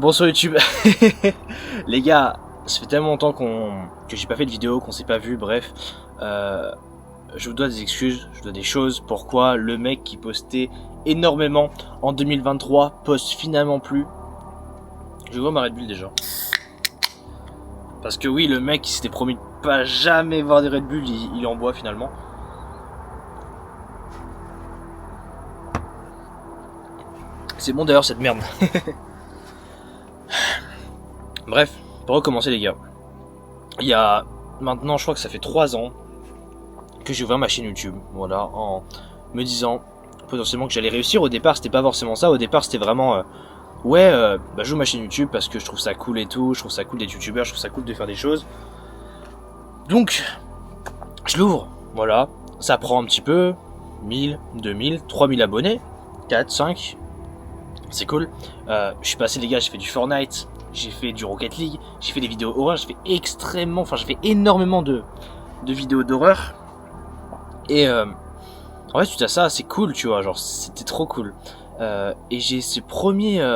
Bon sur YouTube, les gars, ça fait tellement longtemps que j'ai pas fait de vidéo, qu'on s'est pas vu, bref. Je vous dois des excuses, je vous dois des choses. Pourquoi le mec qui postait énormément en 2023 poste finalement plus. Je vois ma Red Bull déjà. Parce que oui, le mec qui s'était promis de pas jamais voir des Red Bull, il en boit finalement. C'est bon d'ailleurs cette merde. Bref, pour recommencer les gars. Il y a maintenant, je crois que ça fait 3 ans que j'ai ouvert ma chaîne YouTube. Voilà, en me disant potentiellement que j'allais réussir. Au départ, c'était pas forcément ça. Au départ, c'était vraiment j'ouvre ma chaîne YouTube parce que je trouve ça cool et tout. Je trouve ça cool d'être youtubeur, je trouve ça cool de faire des choses. Donc, je l'ouvre. Voilà, ça prend un petit peu. 1000, 2000, 3000 abonnés. 4, 5. C'est cool. Je suis passé les gars, j'ai fait du Fortnite. J'ai fait du Rocket League, j'ai fait des vidéos horreur, j'ai fait énormément de vidéos d'horreur. Et en fait, suite à ça, c'est cool, tu vois, genre, c'était trop cool. Et j'ai ce premier,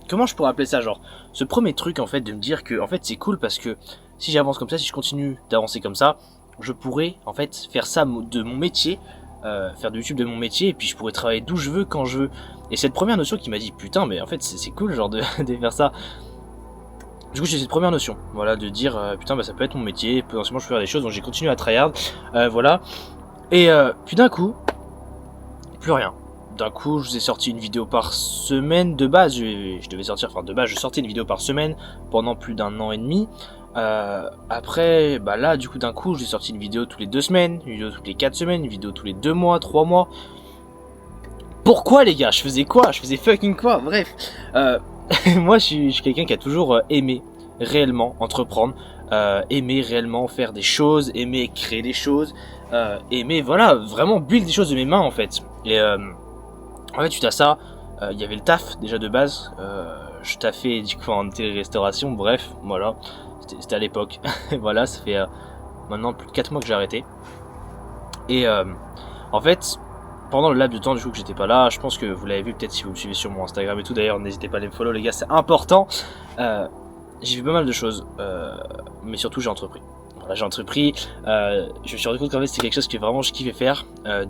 comment je pourrais appeler ça, genre, ce premier truc, en fait, de me dire que, en fait, c'est cool parce que si j'avance comme ça, si je continue d'avancer comme ça, je pourrais, en fait, faire ça de mon métier, faire de YouTube de mon métier, et puis je pourrais travailler d'où je veux, quand je veux. Et cette première notion qui m'a dit, putain, mais en fait, c'est cool, genre, de faire ça. Du coup j'ai cette première notion, voilà, de dire putain bah ça peut être mon métier, potentiellement je peux faire des choses, donc j'ai continué à tryhard, voilà. Et puis d'un coup, plus rien. D'un coup je vous ai sorti une vidéo par semaine de base, je devais sortir, enfin de base je sortais une vidéo par semaine pendant plus d'1 an et demi. Après, bah là du coup d'un coup j'ai sorti une vidéo tous les 2 semaines, une vidéo toutes les 4 semaines, une vidéo tous les 2 mois, 3 mois. Pourquoi les gars? Je faisais quoi? Je faisais fucking quoi? Bref. Moi je suis quelqu'un qui a toujours aimé réellement entreprendre, aimer réellement faire des choses, aimer créer des choses, aimer voilà vraiment build des choses de mes mains en fait. Et en fait suite à ça, il y avait le taf déjà de base, je taffais du coup en télé-restauration, bref voilà, c'était à l'époque. Voilà, ça fait maintenant plus de 4 mois que j'ai arrêté. Et en fait pendant le laps de temps du coup que j'étais pas là, je pense que vous l'avez vu peut-être si vous me suivez sur mon Instagram et tout, d'ailleurs n'hésitez pas à les me follow les gars, c'est important. J'ai vu pas mal de choses, mais surtout j'ai entrepris. Voilà, j'ai entrepris, je me suis rendu compte qu'en fait c'était quelque chose que vraiment je kiffais faire,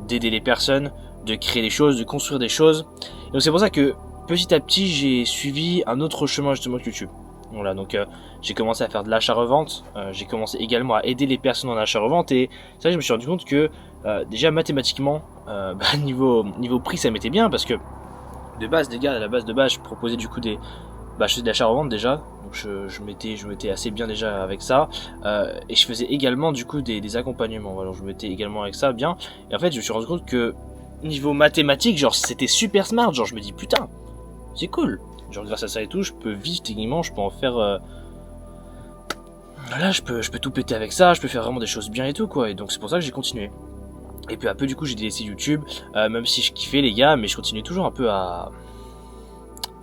d'aider les personnes, de créer des choses, de construire des choses. Et donc c'est pour ça que petit à petit j'ai suivi un autre chemin justement que YouTube. Voilà, donc j'ai commencé à faire de l'achat-revente, j'ai commencé également à aider les personnes en achat-revente, et c'est vrai que je me suis rendu compte que déjà mathématiquement, niveau prix ça m'était bien, parce que de base les gars, à la base de base je proposais du coup je faisais de l'achat-revente déjà, donc je m'étais assez bien déjà avec ça, et je faisais également du coup des accompagnements, voilà, je m'étais également avec ça bien, et en fait je me suis rendu compte que niveau mathématique, genre c'était super smart, genre je me dis putain, c'est cool. Genre grâce à ça et tout, je peux vivre techniquement, je peux en faire... Voilà, je peux tout péter avec ça, je peux faire vraiment des choses bien et tout quoi, et donc c'est pour ça que j'ai continué. Et puis un peu du coup j'ai délaissé YouTube, même si je kiffais les gars, mais je continuais toujours un peu à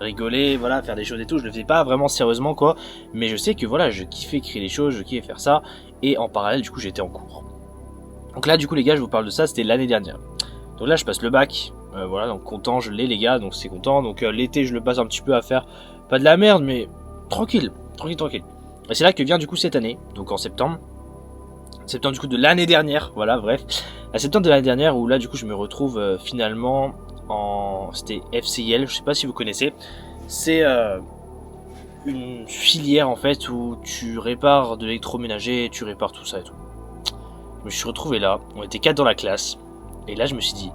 rigoler, voilà, faire des choses et tout, je le faisais pas vraiment sérieusement quoi, mais je sais que voilà, je kiffais créer des choses, je kiffais faire ça, et en parallèle du coup j'étais en cours. Donc là du coup les gars je vous parle de ça, c'était l'année dernière. Donc là je passe le bac, voilà, donc content, je l'ai les gars, donc c'est content. Donc l'été je le passe un petit peu à faire, pas de la merde, mais tranquille. Et c'est là que vient du coup cette année, donc en septembre du coup de l'année dernière, voilà, bref. À septembre de l'année dernière, où là du coup je me retrouve finalement c'était FCIL, je sais pas si vous connaissez. C'est une filière en fait où tu répares de l'électroménager, tu répares tout ça et tout. Je me suis retrouvé là, on était 4 dans la classe, et là je me suis dit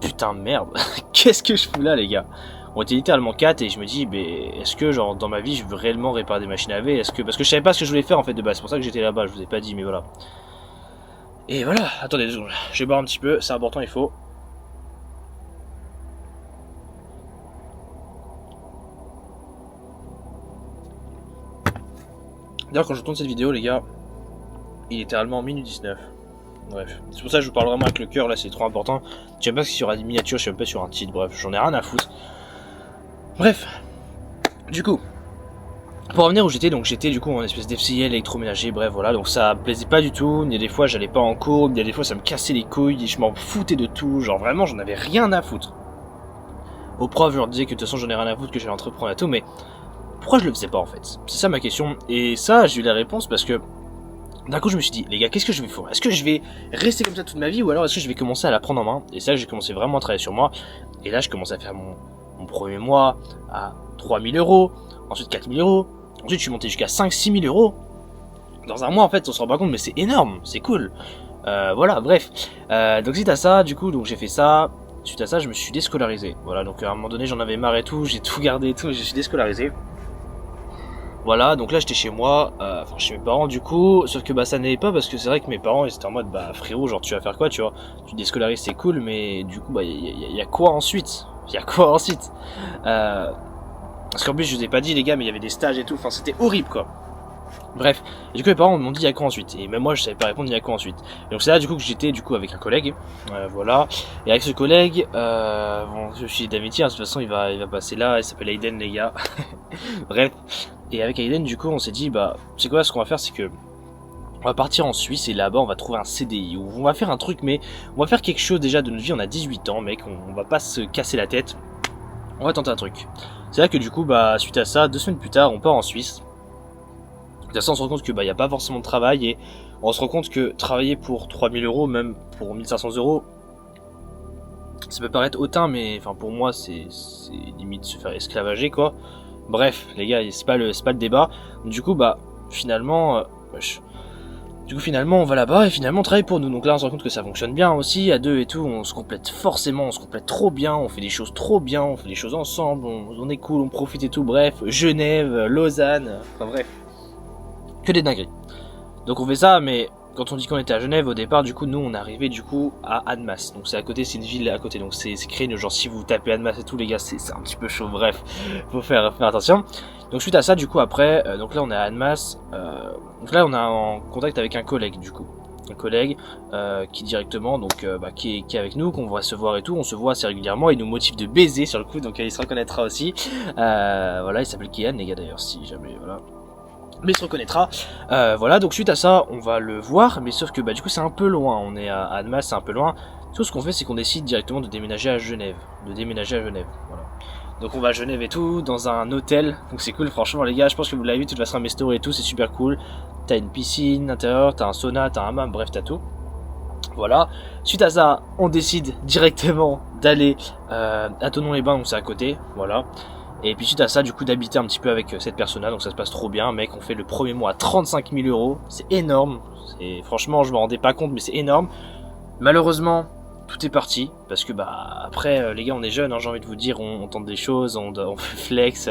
putain merde, qu'est-ce que je fous là les gars? On était littéralement 4 et je me dis est-ce que genre dans ma vie je veux réellement réparer des machines à laver? Est-ce que parce que je savais pas ce que je voulais faire en fait de base, c'est pour ça que j'étais là-bas, je vous ai pas dit mais voilà. Et voilà, attendez 2 secondes, je vais boire un petit peu, c'est important, il faut. D'ailleurs quand je tourne cette vidéo les gars, il est littéralement minuit 19. Bref, c'est pour ça que je vous parle vraiment avec le cœur là, c'est trop important. Je sais même pas si sur une miniature, je sais même pas sur un titre, bref, j'en ai rien à foutre. Bref, du coup, pour revenir où j'étais, donc j'étais du coup en espèce d'FCIL électroménager, bref voilà, donc ça me plaisait pas du tout, il y a des fois j'allais pas en cours, il y a des fois ça me cassait les couilles, je m'en foutais de tout, genre vraiment j'en avais rien à foutre. Aux profs je leur disais que de toute façon j'en ai rien à foutre, que j'allais entreprendre et tout, mais pourquoi je le faisais pas en fait? C'est ça ma question. Et ça, j'ai eu la réponse parce que d'un coup, je me suis dit, les gars, qu'est-ce que je vais faire? Est-ce que je vais rester comme ça toute ma vie ou alors est-ce que je vais commencer à la prendre en main? Et ça, j'ai commencé vraiment à travailler sur moi. Et là, je commence à faire mon premier mois à 3 000 euros, ensuite 4 000 euros, ensuite je suis monté jusqu'à 5 000 à 6 000 euros. Dans un mois, en fait, on se rend pas compte, mais c'est énorme, c'est cool. Voilà, bref. Donc suite à ça, du coup, donc j'ai fait ça. Suite à ça, je me suis déscolarisé. Voilà, donc à un moment donné, j'en avais marre et tout, j'ai tout gardé et tout, et je suis déscolarisé. Voilà, donc là j'étais chez moi, enfin chez mes parents du coup, sauf que bah ça n'allait pas parce que c'est vrai que mes parents ils étaient en mode bah frérot, genre tu vas faire quoi, tu vois, tu déscolarises c'est cool, mais du coup bah y a quoi ensuite? Y a quoi ensuite? Parce qu'en plus je vous ai pas dit les gars, mais il y avait des stages et tout, enfin c'était horrible quoi. Bref, et du coup mes parents m'ont dit y'a quoi ensuite, et même moi je savais pas répondre y'a quoi ensuite. Et donc c'est là du coup que j'étais du coup avec un collègue, voilà, et avec ce collègue, bon je suis d'amitié, hein, de toute façon il va passer là, il s'appelle Aiden les gars, bref, et avec Aiden du coup on s'est dit bah c'est quoi ce qu'on va faire, c'est que on va partir en Suisse et là-bas on va trouver un CDI, ou on va faire un truc, mais on va faire quelque chose déjà de notre vie, on a 18 ans mec, on va pas se casser la tête, on va tenter un truc. C'est là que du coup bah suite à ça, 2 semaines plus tard on part en Suisse. De toute façon, on se rend compte que bah y a pas forcément de travail et on se rend compte que travailler pour 3 000 euros, même pour 1 500 euros, ça peut paraître hautain, mais enfin pour moi c'est limite se faire esclavager quoi. Bref, les gars, c'est pas le débat. Du coup bah finalement, on va là-bas et finalement on travaille pour nous. Donc là on se rend compte que ça fonctionne bien aussi à deux et tout. On se complète forcément, on se complète trop bien, on fait des choses trop bien, on fait des choses ensemble, on est cool, on profite et tout. Bref, Genève, Lausanne, enfin bref. Que des dingueries. Donc on fait ça, mais quand on dit qu'on était à Genève au départ, du coup nous on est arrivé du coup à Annemasse. Donc c'est à côté, c'est une ville à côté, donc c'est créé, genre si vous tapez Annemasse et tout les gars, c'est un petit peu chaud, bref, faut faire attention. Donc suite à ça du coup après, donc là on est à Annemasse, donc là on est en contact avec un collègue du coup. Un collègue qui directement donc qui est avec nous, qu'on va se voir et tout, on se voit assez régulièrement, il nous motive de baiser sur le coup, donc il se reconnaîtra aussi. Voilà, il s'appelle Kian les gars d'ailleurs, si jamais voilà. Mais il se reconnaîtra. Voilà, donc suite à ça, on va le voir, mais sauf que bah du coup c'est un peu loin, on est à Annemasse, c'est un peu loin. Tout ce qu'on fait, c'est qu'on décide directement de déménager à Genève. Voilà. Donc on va à Genève et tout, dans un hôtel, donc c'est cool, franchement les gars, je pense que vous l'avez vu, de toute façon à mes stories et tout, c'est super cool. T'as une piscine intérieure, t'as un sauna, t'as un hammam, bref t'as tout. Voilà, suite à ça, on décide directement d'aller à Thonon-les-Bains, donc c'est à côté, voilà. Et puis suite à ça, du coup, d'habiter un petit peu avec cette personne-là, donc ça se passe trop bien, mec. On fait le premier mois à 35 000 euros, c'est énorme. Franchement, je me rendais pas compte, mais c'est énorme. Malheureusement, tout est parti parce que bah après, les gars, on est jeunes, hein, j'ai envie de vous dire, on tente des choses, on veut flex,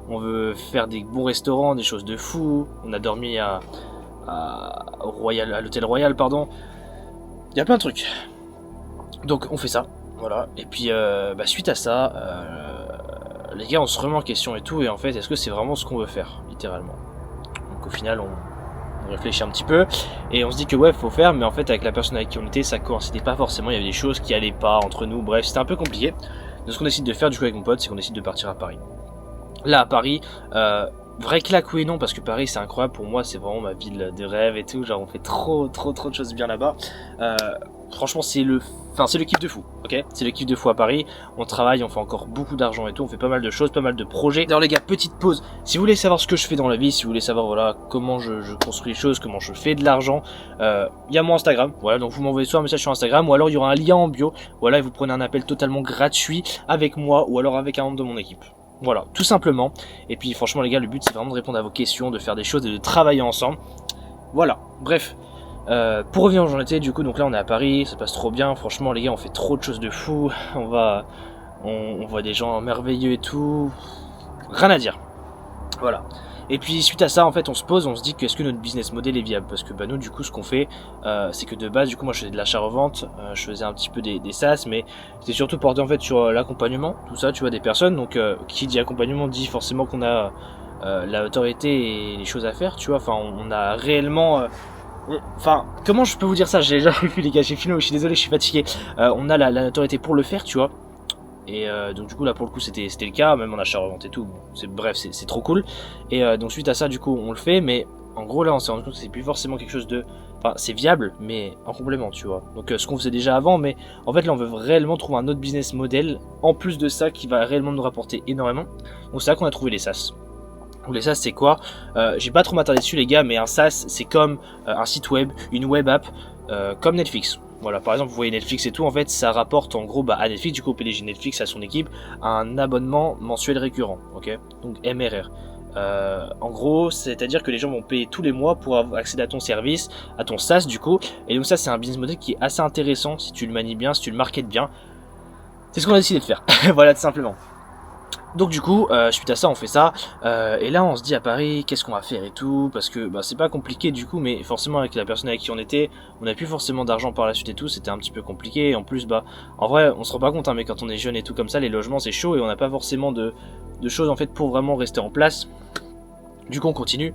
on veut faire des bons restaurants, des choses de fou. On a dormi à l'hôtel Royal, pardon. Il y a plein de trucs. Donc on fait ça, voilà. Et puis suite à ça. Les gars on se remet en question et tout, et en fait est-ce que c'est vraiment ce qu'on veut faire, littéralement. Donc au final on réfléchit un petit peu et on se dit que ouais faut faire, mais en fait avec la personne avec qui on était ça coïncidait pas forcément, il y avait des choses qui allaient pas entre nous, bref c'était un peu compliqué. Donc ce qu'on décide de faire du coup avec mon pote, c'est qu'on décide de partir à Paris. Là à Paris, vrai claque oui et non, parce que Paris c'est incroyable pour moi, c'est vraiment ma ville de rêve et tout, genre on fait trop de choses bien là-bas. Franchement c'est le kiff de fou, ok. C'est le kiff de fou à Paris, on travaille, on fait encore beaucoup d'argent et tout, on fait pas mal de choses, pas mal de projets. D'ailleurs les gars, petite pause, si vous voulez savoir ce que je fais dans la vie, si vous voulez savoir voilà comment je construis les choses, comment je fais de l'argent, y a mon Instagram, voilà, donc vous m'envoyez soit un message sur Instagram, ou alors il y aura un lien en bio, voilà, et vous prenez un appel totalement gratuit avec moi, ou alors avec un membre de mon équipe. Voilà, tout simplement. Et puis franchement les gars, le but c'est vraiment de répondre à vos questions, de faire des choses et de travailler ensemble. Voilà, bref. Pour revenir où j'en étais, du coup, donc là on est à Paris, ça passe trop bien, franchement les gars on fait trop de choses de fou, on voit des gens merveilleux et tout, rien à dire, voilà. Et puis suite à ça en fait on se pose, on se dit que est-ce que notre business model est viable, parce que bah nous du coup ce qu'on fait c'est que de base du coup moi je faisais de l'achat-revente, je faisais un petit peu des SaaS, mais c'était surtout porté en fait sur l'accompagnement, tout ça tu vois, des personnes, donc qui dit accompagnement dit forcément qu'on a l'autorité et les choses à faire, tu vois, enfin on a réellement... Enfin, comment je peux vous dire ça? J'ai déjà vu les gars, j'ai filmé, je suis désolé, je suis fatigué. On a la notoriété pour le faire, tu vois. Et donc du coup là pour le coup c'était le cas, même en achat revente et tout. Bref, c'est trop cool. Et donc suite à ça du coup on le fait, mais en gros là on s'est rendu compte que c'est plus forcément quelque chose de... Enfin c'est viable, mais en complément, tu vois. Donc ce qu'on faisait déjà avant, mais en fait là on veut réellement trouver un autre business model en plus de ça qui va réellement nous rapporter énormément. Donc c'est là qu'on a trouvé les SaaS. Donc les SaaS c'est quoi? J'ai pas trop m'attarder dessus les gars, mais un SaaS c'est comme un site web, une web app, comme Netflix. Voilà, par exemple vous voyez Netflix et tout, en fait ça rapporte en gros à Netflix, du coup au PDG Netflix à son équipe, un abonnement mensuel récurrent, ok? Donc MRR. En gros, c'est-à-dire que les gens vont payer tous les mois pour accéder à ton service, à ton SaaS du coup, et donc ça c'est un business model qui est assez intéressant si tu le manies bien, si tu le marketes bien. C'est ce qu'on a décidé de faire, voilà tout simplement. Donc du coup, suite à ça, on fait ça, et là on se dit à Paris, qu'est-ce qu'on va faire et tout, parce que bah, c'est pas compliqué du coup, mais forcément avec la personne avec qui on était, on n'a plus forcément d'argent par la suite et tout, c'était un petit peu compliqué, et en plus bah, en vrai, on se rend pas compte, hein, mais quand on est jeune et tout comme ça, les logements c'est chaud, et on n'a pas forcément de choses en fait pour vraiment rester en place. Du coup on continue,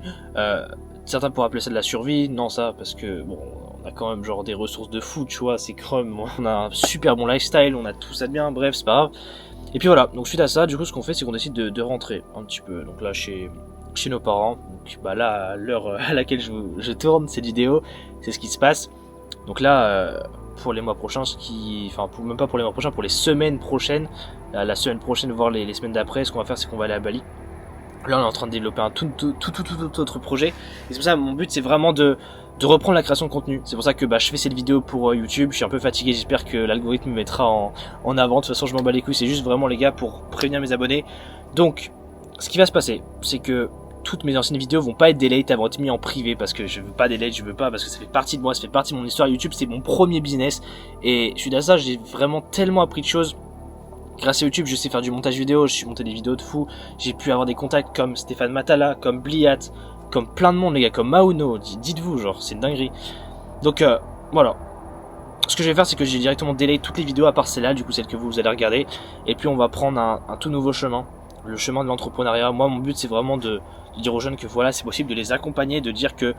certains pourraient appeler ça de la survie, non ça, parce que bon, on a quand même genre des ressources de fou, tu vois, c'est crème, on a un super bon lifestyle, on a tout ça de bien, bref, c'est pas grave. Et puis voilà, donc suite à ça, du coup ce qu'on fait c'est qu'on décide de rentrer un petit peu, donc là chez nos parents, donc bah là à l'heure à laquelle je tourne cette vidéo, c'est ce qui se passe. Donc là, pour les mois prochains, même pas pour les mois prochains, pour les semaines prochaines, la semaine prochaine, voire les semaines d'après, ce qu'on va faire c'est qu'on va aller à Bali. Là on est en train de développer un tout autre projet, et c'est pour ça mon but c'est vraiment de reprendre la création de contenu. C'est pour ça que bah, je fais cette vidéo pour YouTube, je suis un peu fatigué, j'espère que l'algorithme me mettra en avant, de toute façon je m'en bats les couilles, c'est juste vraiment les gars pour prévenir mes abonnés. Donc ce qui va se passer, c'est que toutes mes anciennes vidéos vont pas être délate, elles vont être mises en privé parce que je veux pas délate, je veux pas, parce que ça fait partie de moi, ça fait partie de mon histoire. YouTube c'est mon premier business, et suite à ça j'ai vraiment tellement appris de choses. Grâce à YouTube, je sais faire du montage vidéo, je suis monté des vidéos de fou, j'ai pu avoir des contacts comme Stéphane Matala, comme Bliat, comme plein de monde les gars, comme Mauno, dites-vous, genre c'est une dinguerie. Donc voilà, ce que je vais faire c'est que j'ai directement delay toutes les vidéos à part celle-là, du coup celle que vous allez regarder, et puis on va prendre un tout nouveau chemin, le chemin de l'entrepreneuriat. Moi mon but c'est vraiment de dire aux jeunes que voilà c'est possible, de les accompagner, de dire que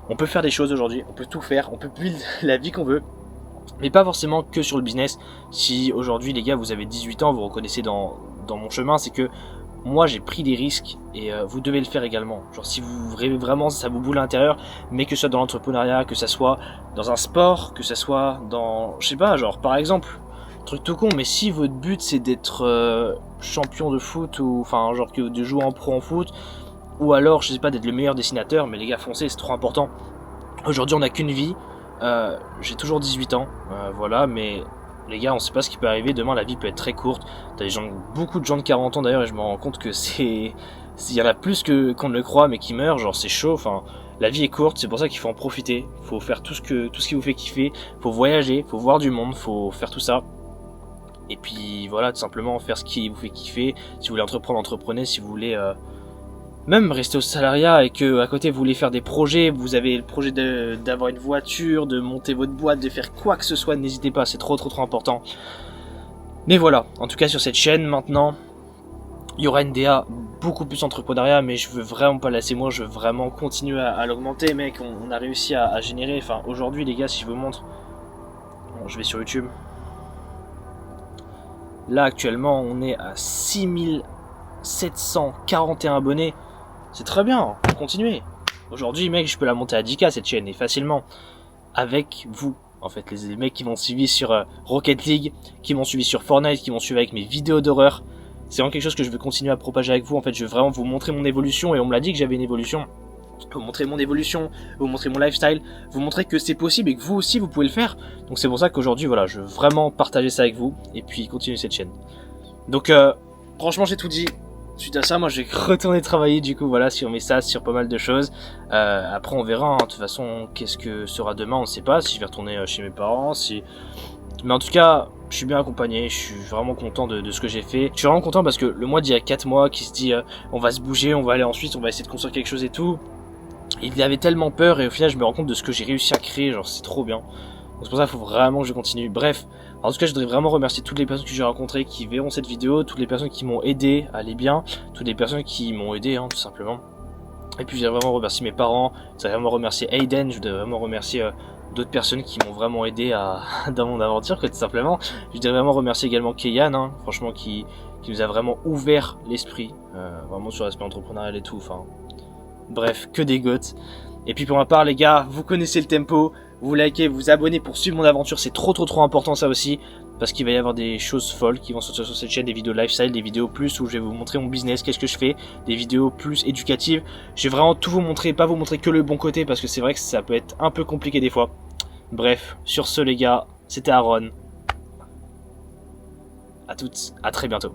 on peut faire des choses aujourd'hui, on peut tout faire, on peut vivre la vie qu'on veut. Mais pas forcément que sur le business. Si aujourd'hui les gars vous avez 18 ans, vous reconnaissez dans mon chemin, c'est que moi j'ai pris des risques, et vous devez le faire également. Genre si vous rêvez vraiment, ça vous boule à l'intérieur, mais que ce soit dans l'entrepreneuriat, que ça soit dans un sport, que ça soit dans, je sais pas, genre par exemple, truc tout con, mais si votre but c'est d'être champion de foot, ou enfin genre que de jouer en pro en foot, ou alors je sais pas d'être le meilleur dessinateur, mais les gars foncez, c'est trop important. Aujourd'hui on n'a qu'une vie. J'ai toujours 18 ans, voilà, mais les gars, on sait pas ce qui peut arriver. Demain, la vie peut être très courte. T'as beaucoup de gens de 40 ans d'ailleurs, et je me rends compte que il y en a plus qu'on ne le croit, mais qui meurent. Genre, c'est chaud. Enfin, la vie est courte, c'est pour ça qu'il faut en profiter. Faut faire tout ce qui vous fait kiffer. Faut voyager, faut voir du monde, faut faire tout ça. Et puis voilà, tout simplement faire ce qui vous fait kiffer. Si vous voulez entreprendre, entreprenez. Si vous voulez même rester au salariat et que à côté vous voulez faire des projets, vous avez le projet d'avoir une voiture, de monter votre boîte, de faire quoi que ce soit, n'hésitez pas, c'est trop important. Mais voilà, en tout cas sur cette chaîne maintenant, il y aura une DA beaucoup plus entrepreneuriat, mais je veux vraiment pas lasser moi, je veux vraiment continuer à l'augmenter, mec. On a réussi à générer, enfin aujourd'hui les gars, si je vous montre, bon, je vais sur YouTube. Là actuellement on est à 6741 abonnés. C'est très bien, continuez. Aujourd'hui, mec, je peux la monter à 10K cette chaîne, et facilement. Avec vous, en fait, les mecs qui m'ont suivi sur Rocket League, qui m'ont suivi sur Fortnite, qui m'ont suivi avec mes vidéos d'horreur. C'est vraiment quelque chose que je veux continuer à propager avec vous. En fait, je veux vraiment vous montrer mon évolution, et on me l'a dit que j'avais une évolution. Vous montrer mon évolution, vous montrer mon lifestyle, vous montrer que c'est possible et que vous aussi vous pouvez le faire. Donc c'est pour ça qu'aujourd'hui, voilà, je veux vraiment partager ça avec vous, et puis continuer cette chaîne. Donc franchement, j'ai tout dit. Suite à ça, moi je vais retourner travailler du coup, voilà, sur mes SaaS, sur pas mal de choses. Après on verra, hein. De toute façon, qu'est-ce que sera demain, on ne sait pas, si je vais retourner chez mes parents, mais en tout cas, je suis bien accompagné, je suis vraiment content de ce que j'ai fait. Je suis vraiment content parce que le mois d'il y a 4 mois qui se dit on va se bouger, on va aller en Suisse, on va essayer de construire quelque chose et tout. Il avait tellement peur, et au final je me rends compte de ce que j'ai réussi à créer, genre c'est trop bien. Donc c'est pour ça qu'il faut vraiment que je continue. Bref, en tout cas je voudrais vraiment remercier toutes les personnes que j'ai rencontrées qui verront cette vidéo, toutes les personnes qui m'ont aidé à aller bien, toutes les personnes qui m'ont aidé, hein, tout simplement. Et puis je voudrais vraiment remercier mes parents, je voudrais vraiment remercier Aiden, je voudrais vraiment remercier d'autres personnes qui m'ont vraiment aidé dans mon aventure, tout simplement. Je voudrais vraiment remercier également Keyan, hein, franchement qui nous a vraiment ouvert l'esprit, vraiment sur l'aspect entrepreneurial et tout, enfin bref, que des goats. Et puis pour ma part les gars, vous connaissez le tempo, vous likez, vous abonnez pour suivre mon aventure, c'est trop important ça aussi. parce qu'il va y avoir des choses folles qui vont sortir sur cette chaîne, des vidéos lifestyle, des vidéos plus où je vais vous montrer mon business, qu'est-ce que je fais, des vidéos plus éducatives. Je vais vraiment tout vous montrer, pas vous montrer que le bon côté parce que c'est vrai que ça peut être un peu compliqué des fois. Bref, sur ce les gars, c'était Aaron. À toutes, à très bientôt.